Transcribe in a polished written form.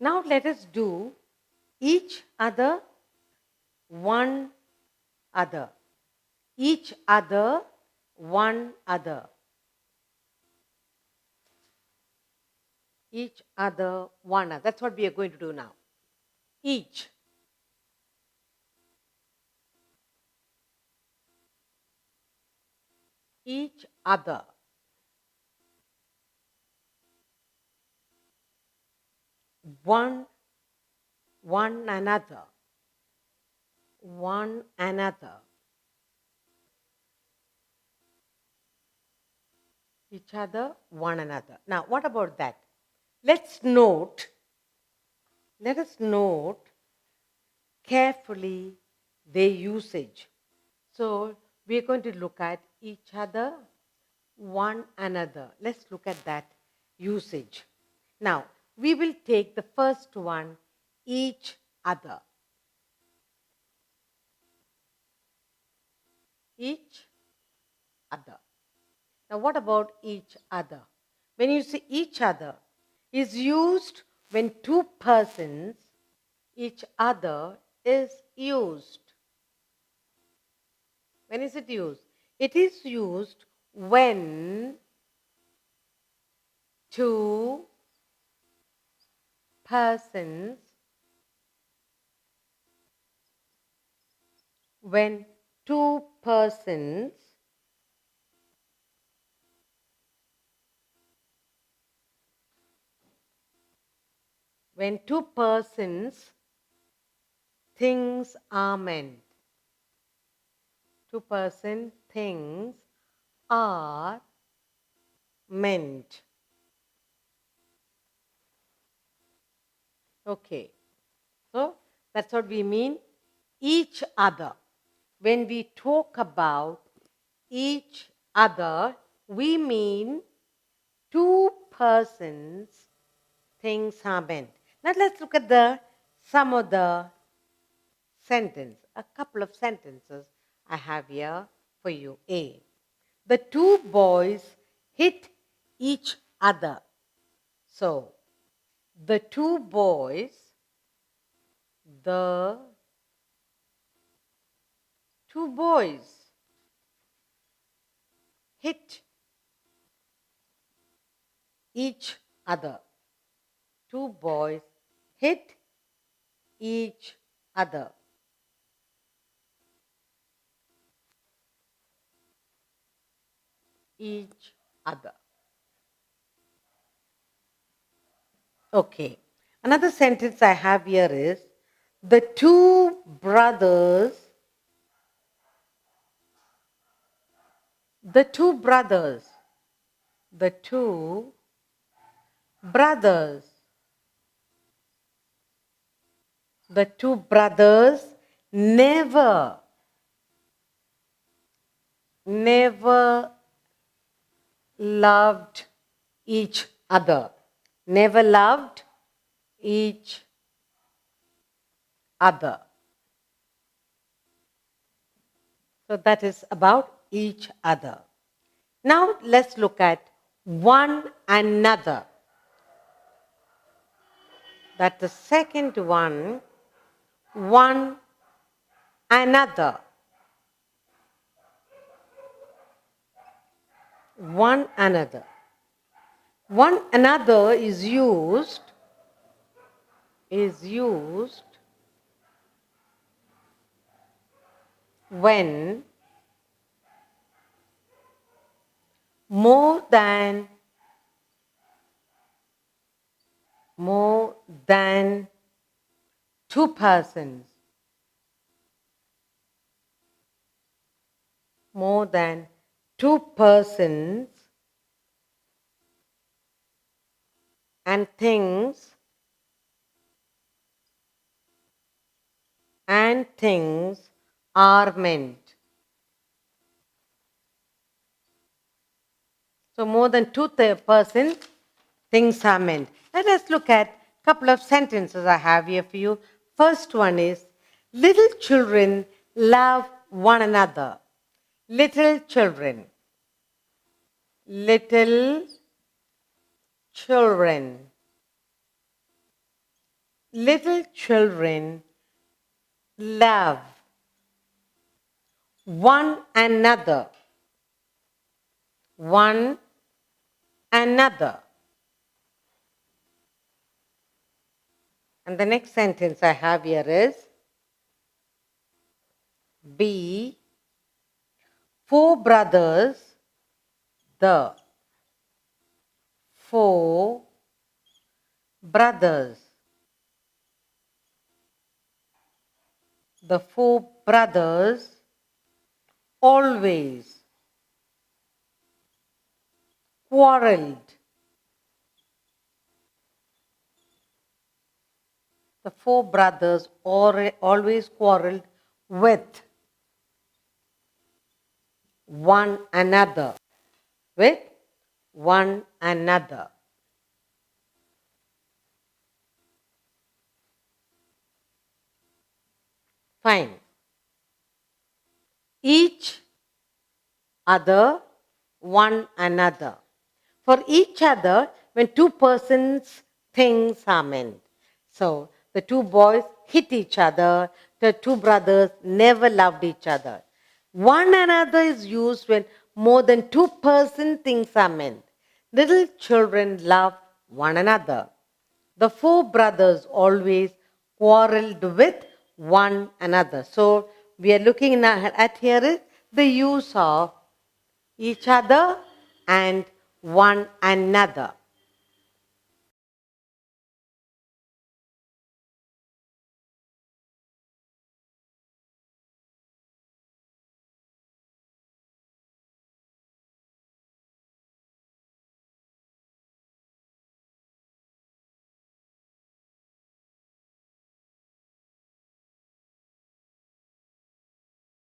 Now let us do each other, one other. Each other, one other. Each other, one other. That's what we are going to do now. Each. Each other. One another. One another. Each other, one another. Now, what about that? Let us note carefully their usage. So, we are going to look at each other, one another. Let's look at that usage. Now, we will take the first one, each other. Each other. Now, what about each other? When you say each other, is used when two persons, each other is used. When is it used? It is used when two persons, when two persons things are meant. Two-person things are meant. Okay. So that's what we mean. Each other. When we talk about each other, we mean two persons, things are meant. Now let's look at some of the sentence. A couple of sentences I have here for you. A. The two boys hit each other. So, the two boys hit each other. Two boys hit each other. Each other. Okay. Another sentence I have here is the two brothers the two brothers never loved each other. Never loved each other. So that is about each other. Now let's look at one another. That's the second one, one another. One another. One another is used when more than two persons, more than two persons and things are meant. So more than two persons, things are meant. Let us look at a couple of sentences I have here for you. First one is, little children love one another. Little children. Little children Little children love one another. One another. And the next sentence I have here is B. Four brothers, the four brothers. The four brothers always quarreled. The four brothers always quarreled with one another. With one another. Fine. Each other, one another. For each other, when two persons, things are meant. So, the two boys hit each other, the two brothers never loved each other. One another is used when more than two person things are meant. Little children love one another. The four brothers always quarreled with one another. So, we are looking at here is the use of each other and one another.